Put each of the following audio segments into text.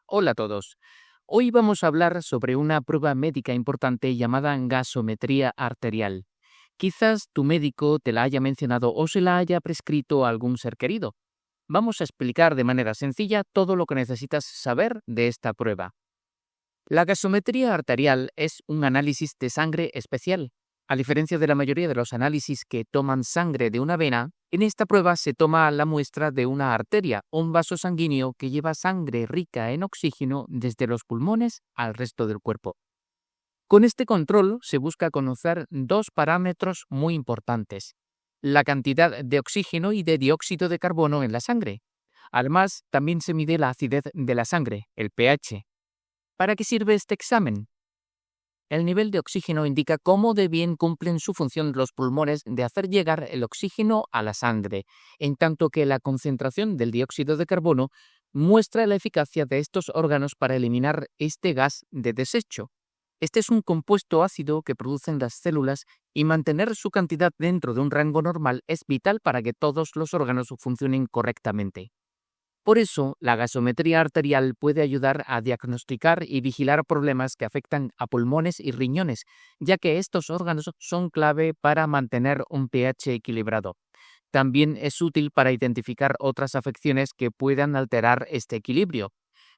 Hola a todos. Hoy vamos a hablar sobre una prueba médica importante llamada gasometría arterial. Quizás tu médico te la haya mencionado o se la haya prescrito a algún ser querido. Vamos a explicar de manera sencilla todo lo que necesitas saber de esta prueba. La gasometría arterial es un análisis de sangre especial. A diferencia de la mayoría de los análisis que toman sangre de una vena, en esta prueba se toma la muestra de una arteria, un vaso sanguíneo que lleva sangre rica en oxígeno desde los pulmones al resto del cuerpo. Con este control se busca conocer dos parámetros muy importantes: la cantidad de oxígeno y de dióxido de carbono en la sangre. Además, también se mide la acidez de la sangre, el pH. ¿Para qué sirve este examen? El nivel de oxígeno indica cómo de bien cumplen su función los pulmones de hacer llegar el oxígeno a la sangre, en tanto que la concentración del dióxido de carbono muestra la eficacia de estos órganos para eliminar este gas de desecho. Este es un compuesto ácido que producen las células y mantener su cantidad dentro de un rango normal es vital para que todos los órganos funcionen correctamente. Por eso, la gasometría arterial puede ayudar a diagnosticar y vigilar problemas que afectan a pulmones y riñones, ya que estos órganos son clave para mantener un pH equilibrado. También es útil para identificar otras afecciones que puedan alterar este equilibrio.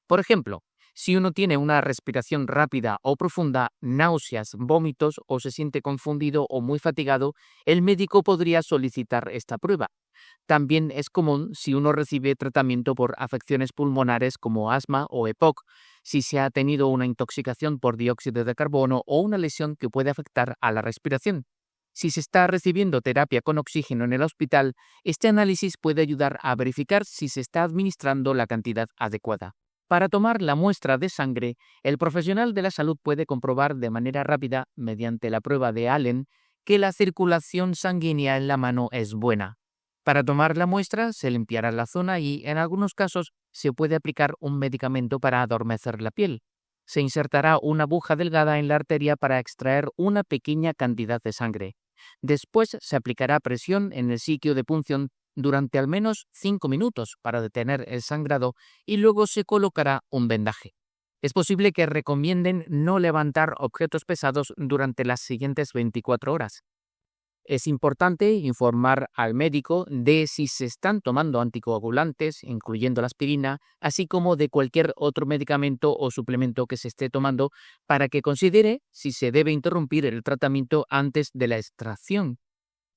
Por ejemplo, si uno tiene una respiración rápida o profunda, náuseas, vómitos o se siente confundido o muy fatigado, el médico podría solicitar esta prueba. También es común si uno recibe tratamiento por afecciones pulmonares como asma o EPOC, si se ha tenido una intoxicación por dióxido de carbono o una lesión que puede afectar a la respiración. Si se está recibiendo terapia con oxígeno en el hospital, este análisis puede ayudar a verificar si se está administrando la cantidad adecuada. Para tomar la muestra de sangre, el profesional de la salud puede comprobar de manera rápida, mediante la prueba de Allen, que la circulación sanguínea en la mano es buena. Para tomar la muestra se limpiará la zona y, en algunos casos, se puede aplicar un medicamento para adormecer la piel. Se insertará una aguja delgada en la arteria para extraer una pequeña cantidad de sangre. Después se aplicará presión en el sitio de punción durante al menos 5 minutos para detener el sangrado y luego se colocará un vendaje. Es posible que recomienden no levantar objetos pesados durante las siguientes 24 horas. Es importante informar al médico de si se están tomando anticoagulantes, incluyendo la aspirina, así como de cualquier otro medicamento o suplemento que se esté tomando para que considere si se debe interrumpir el tratamiento antes de la extracción.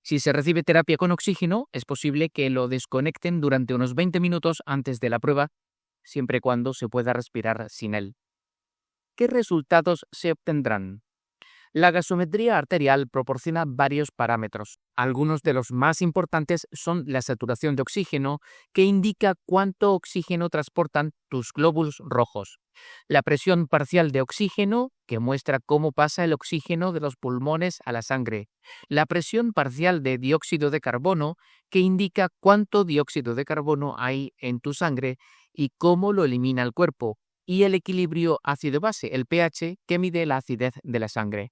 Si se recibe terapia con oxígeno, es posible que lo desconecten durante unos 20 minutos antes de la prueba, siempre y cuando se pueda respirar sin él. ¿Qué resultados se obtendrán? La gasometría arterial proporciona varios parámetros. Algunos de los más importantes son la saturación de oxígeno, que indica cuánto oxígeno transportan tus glóbulos rojos; la presión parcial de oxígeno, que muestra cómo pasa el oxígeno de los pulmones a la sangre; la presión parcial de dióxido de carbono, que indica cuánto dióxido de carbono hay en tu sangre y cómo lo elimina el cuerpo; y el equilibrio ácido-base, el pH, que mide la acidez de la sangre.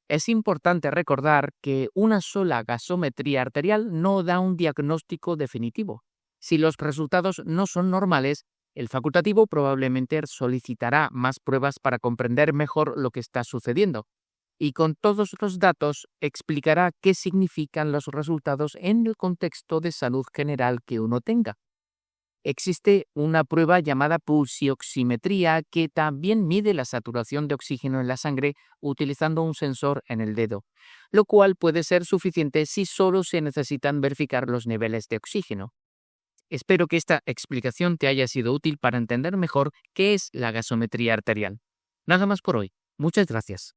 Es importante recordar que una sola gasometría arterial no da un diagnóstico definitivo. Si los resultados no son normales, el facultativo probablemente solicitará más pruebas para comprender mejor lo que está sucediendo, y con todos los datos explicará qué significan los resultados en el contexto de salud general que uno tenga. Existe una prueba llamada pulsioximetría que también mide la saturación de oxígeno en la sangre utilizando un sensor en el dedo, lo cual puede ser suficiente si solo se necesitan verificar los niveles de oxígeno. Espero que esta explicación te haya sido útil para entender mejor qué es la gasometría arterial. Nada más por hoy. Muchas gracias.